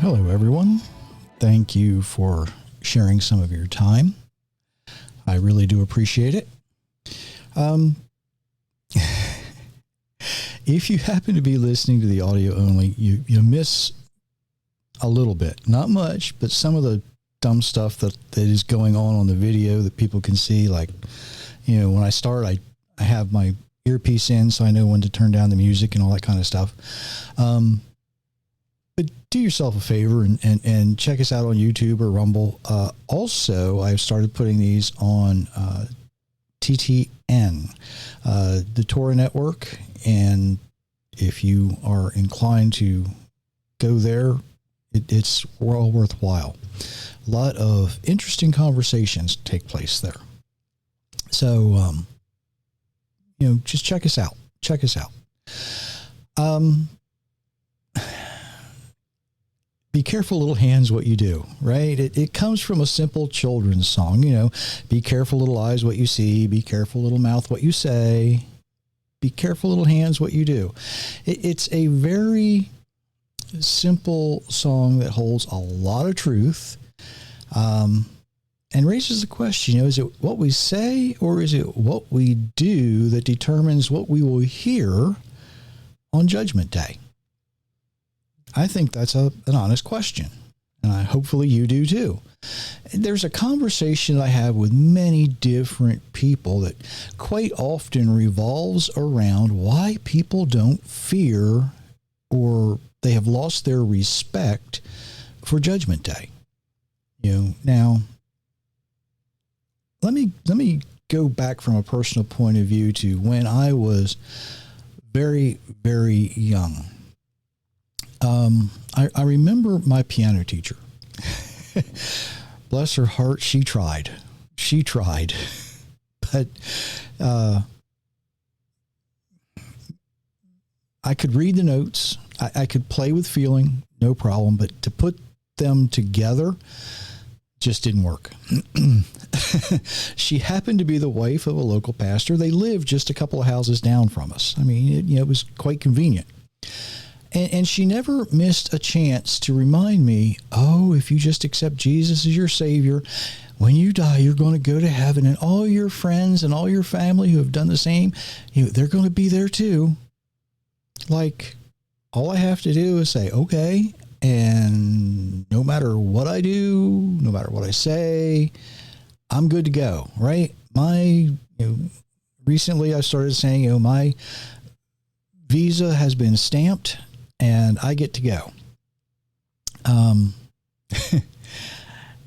Hello, everyone. Thank you for sharing some of your time. I really do appreciate it. If you happen to be listening to the audio only, you miss a little bit. Not much, but some of the dumb stuff that is going on the video that people can see. Like, when I start, I have my earpiece in so I know when to turn down the music and all that kind of stuff. But do yourself a favor and check us out on YouTube or Rumble. Also, I've started putting these on TTN, the Torah Network. And if you are inclined to go there, it's well worthwhile. A lot of interesting conversations take place there. So, just check us out. Check us out. Be careful, little hands, what you do, right? It comes from a simple children's song, be careful, little eyes, what you see. Be careful, little mouth, what you say. Be careful, little hands, what you do. It's a very simple song that holds a lot of truth, and raises the question, is it what we say or is it what we do that determines what we will hear on Judgment Day? I think that's an honest question, and hopefully you do too. There's a conversation I have with many different people that quite often revolves around why people don't fear or they have lost their respect for Judgment Day. Now, let me go back from a personal point of view to when I was very, very young. I remember my piano teacher. Bless her heart, she tried. But I could read the notes. I could play with feeling, no problem. But to put them together just didn't work. She happened to be the wife of a local pastor. They lived just a couple of houses down from us. I mean, it was quite convenient. And she never missed a chance to remind me, if you just accept Jesus as your Savior, when you die, you're going to go to heaven, and all your friends and all your family who have done the same, they're going to be there too. Like, all I have to do is say, okay, and no matter what I do, no matter what I say, I'm good to go, right? Recently I started saying, my visa has been stamped, and I get to go.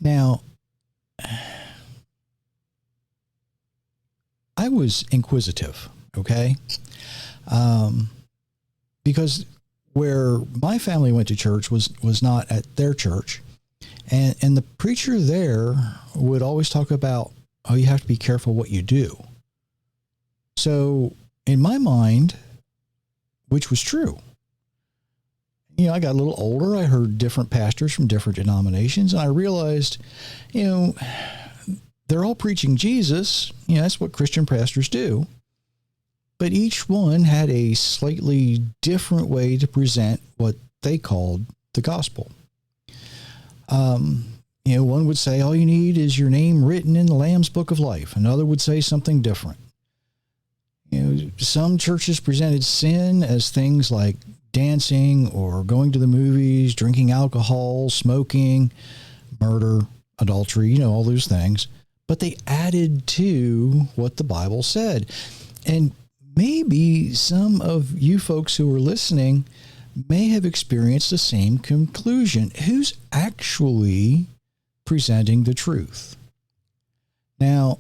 Now, I was inquisitive, okay? Because where my family went to church was not at their church. And the preacher there would always talk about, you have to be careful what you do. So in my mind, which was true, I got a little older. I heard different pastors from different denominations, and I realized, they're all preaching Jesus. That's what Christian pastors do. But each one had a slightly different way to present what they called the gospel. One would say, all you need is your name written in the Lamb's Book of Life. Another would say something different. Some churches presented sin as things like dancing or going to the movies, drinking alcohol, smoking, murder, adultery, all those things. But they added to what the Bible said. And maybe some of you folks who are listening may have experienced the same conclusion. Who's actually presenting the truth? Now,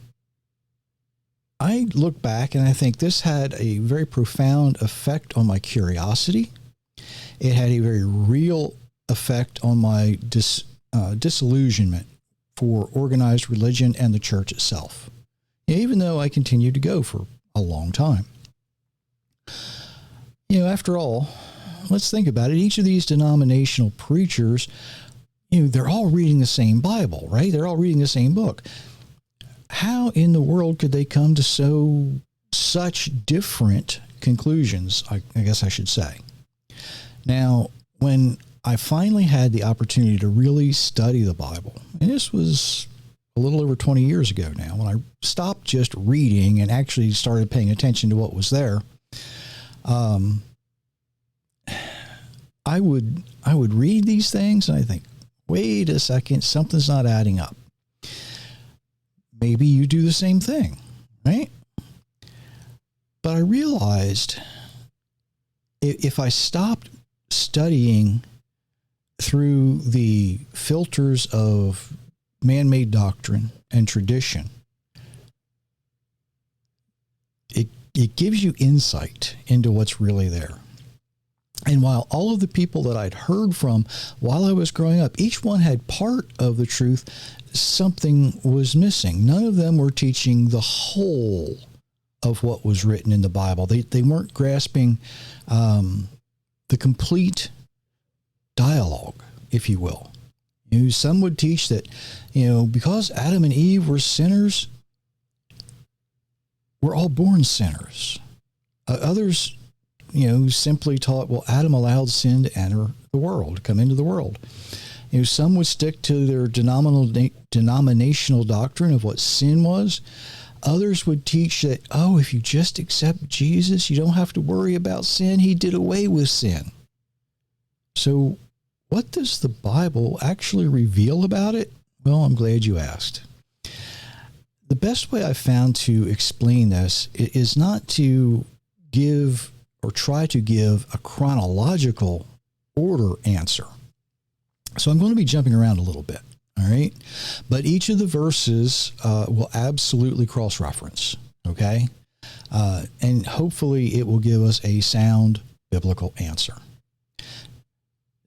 I look back and I think this had a very profound effect on my curiosity. It had a very real effect on my disillusionment for organized religion and the church itself, even though I continued to go for a long time. After all, let's think about it. Each of these denominational preachers, they're all reading the same Bible, right? They're all reading the same book. How in the world could they come to such different conclusions, I guess I should say? Now, when I finally had the opportunity to really study the Bible. And this was a little over 20 years ago now, when I stopped just reading and actually started paying attention to what was there. I would read these things and I think, wait a second, something's not adding up. Maybe you do the same thing, right? But I realized if I stopped studying through the filters of man-made doctrine and tradition, it gives you insight into what's really there. And while all of the people that I'd heard from while I was growing up, each one had part of the truth, something was missing. None of them were teaching the whole of what was written in the Bible. They weren't grasping the complete dialogue, if you will. Some would teach that, because Adam and Eve were sinners, we're all born sinners. Others, simply taught, well, Adam allowed sin to enter the world, come into the world. Some would stick to their denominational doctrine of what sin was. Others would teach that, if you just accept Jesus, you don't have to worry about sin. He did away with sin. So what does the Bible actually reveal about it? Well, I'm glad you asked. The best way I found to explain this is not to give or try to give a chronological order answer. So I'm going to be jumping around a little bit, all right? But each of the verses will absolutely cross-reference, okay? And hopefully it will give us a sound biblical answer.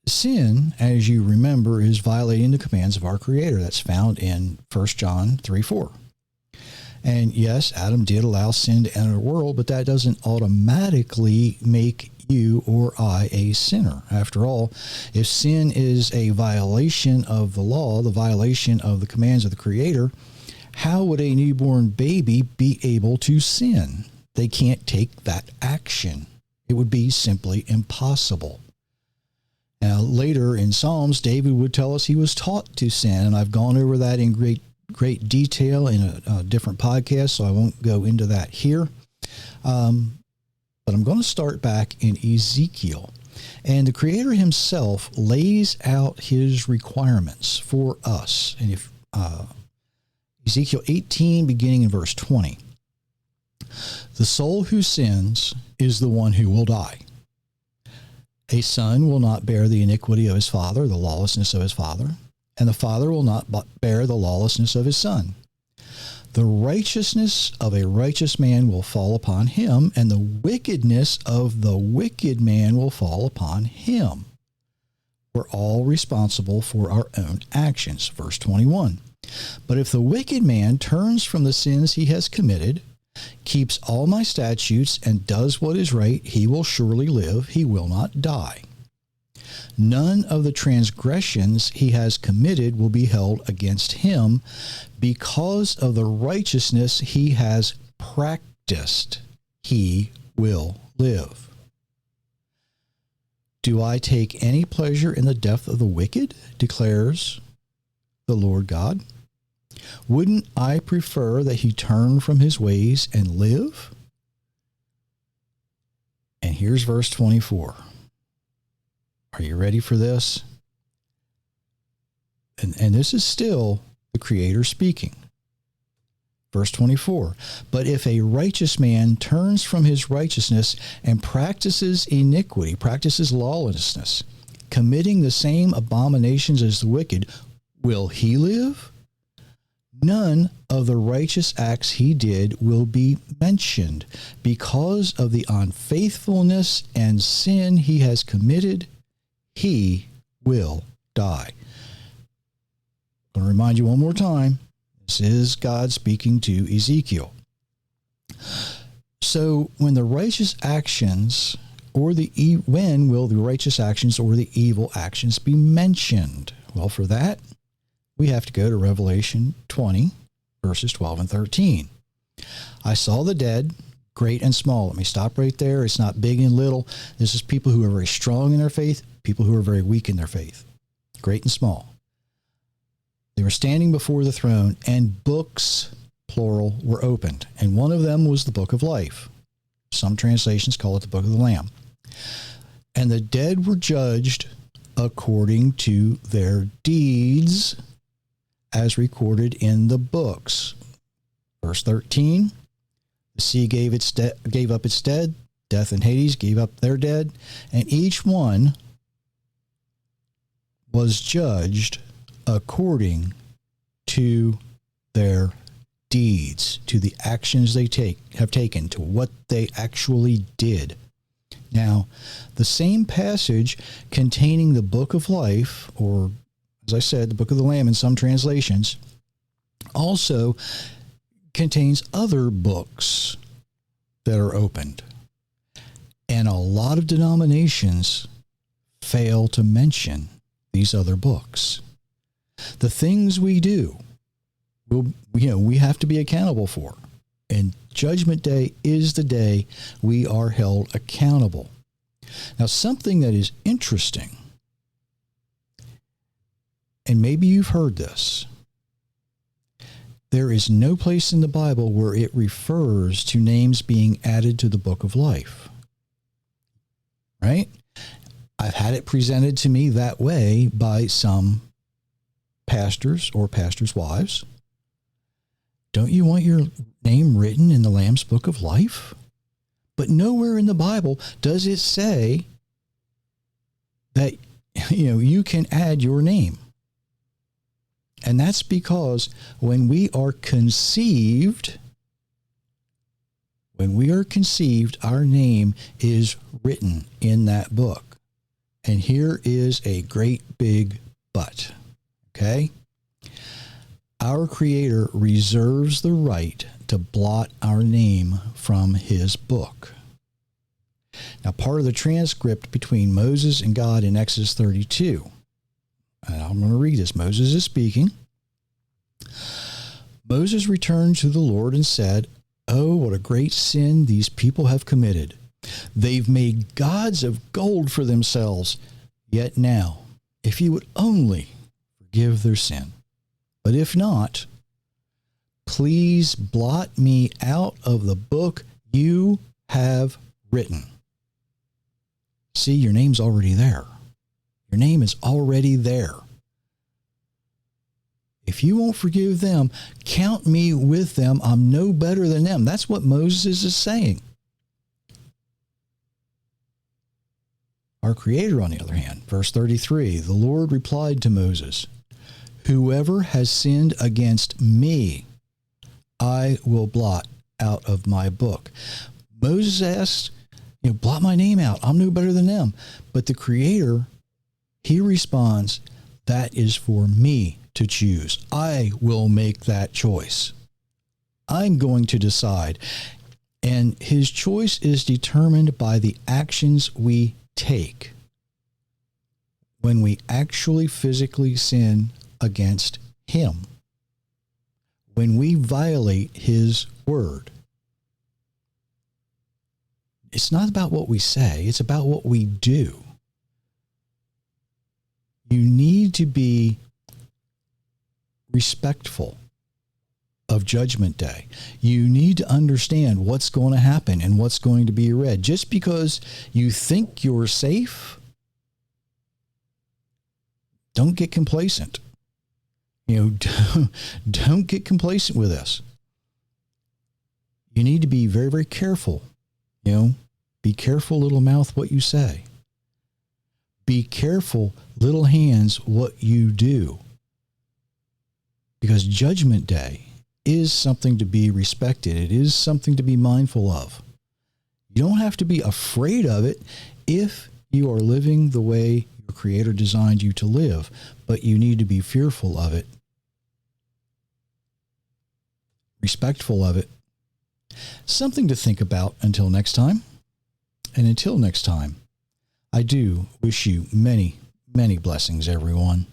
Sin, as you remember, is violating the commands of our Creator. That's found in 1 John 3:4. And yes, Adam did allow sin to enter the world, but that doesn't automatically make you or I a sinner. After all, if sin is a violation of the law, the violation of the commands of the Creator, how would a newborn baby be able to sin? They can't take that action. It would be simply impossible. Now, later in Psalms, David would tell us he was taught to sin, and I've gone over that in great detail in a different podcast, so I won't go into that here. But I'm going to start back in Ezekiel. And the Creator himself lays out his requirements for us. And if Ezekiel 18, beginning in verse 20, the soul who sins is the one who will die. A son will not bear the iniquity of his father, the lawlessness of his father, and the father will not bear the lawlessness of his son. The righteousness of a righteous man will fall upon him, and the wickedness of the wicked man will fall upon him. We're all responsible for our own actions. Verse 21. But if the wicked man turns from the sins he has committed, keeps all my statutes, and does what is right, he will surely live, he will not die. None of the transgressions he has committed will be held against him because of the righteousness he has practiced. He will live. Do I take any pleasure in the death of the wicked, declares the Lord God? Wouldn't I prefer that he turn from his ways and live? And here's verse 24. Are you ready for this? And this is still the Creator speaking. Verse 24, but if a righteous man turns from his righteousness and practices iniquity, practices lawlessness, committing the same abominations as the wicked, will he live? None of the righteous acts he did will be mentioned because of the unfaithfulness and sin he has committed. He will die. I'm going to remind you one more time. This is God speaking to Ezekiel. So when the righteous actions when will the righteous actions or the evil actions be mentioned? Well, for that, we have to go to Revelation 20, verses 12 and 13. I saw the dead, great and small. Let me stop right there. It's not big and little. This is people who are very strong in their faith, people who are very weak in their faith, great and small. They were standing before the throne, and books, plural, were opened. And one of them was the book of life. Some translations call it the book of the Lamb. And the dead were judged according to their deeds as recorded in the books. Verse 13, the sea gave up its dead, death and Hades gave up their dead, and each one was judged according to their deeds, to the actions they have taken, to what they actually did. Now, the same passage containing the book of life, or as I said, the book of the Lamb in some translations, also contains other books that are opened. And a lot of denominations fail to mention these other books. The things we do, we have to be accountable for. And Judgment Day is the day we are held accountable. Now, something that is interesting, and maybe you've heard this, there is no place in the Bible where it refers to names being added to the book of life. Right? I've had it presented to me that way by some pastors or pastors' wives. Don't you want your name written in the Lamb's book of life? But nowhere in the Bible does it say that you can add your name. And that's because when we are conceived, our name is written in that book. And here is a great big but. Okay? Our Creator reserves the right to blot our name from his book. Now, part of the transcript between Moses and God in Exodus 32, and I'm going to read this. Moses is speaking. Moses returned to the Lord and said, "Oh, what a great sin these people have committed. They've made gods of gold for themselves. Yet now, if you would only forgive their sin. But if not, please blot me out of the book you have written." See, your name's already there. Your name is already there. If you won't forgive them, count me with them. I'm no better than them. That's what Moses is saying. Our Creator, on the other hand, verse 33, the Lord replied to Moses, "Whoever has sinned against me, I will blot out of my book." Moses asked, blot my name out. I'm no better than them. But the Creator, he responds, that is for me to choose. I will make that choice. I'm going to decide. And his choice is determined by the actions we take when we actually physically sin against him, when we violate his word. It's not about what we say, it's about what we do. You need to be respectful of Judgment Day. You need to understand what's going to happen and what's going to be read. Just because you think you're safe, don't get complacent. Don't get complacent with this. You need to be very, very careful. Be careful, little mouth, what you say. Be careful, little hands, what you do. Because Judgment Day is something to be respected. It is something to be mindful of. You don't have to be afraid of it if you are living the way your Creator designed you to live, but you need to be fearful of it, respectful of it. Something to think about until next time. And until next time, I do wish you many, many blessings, everyone.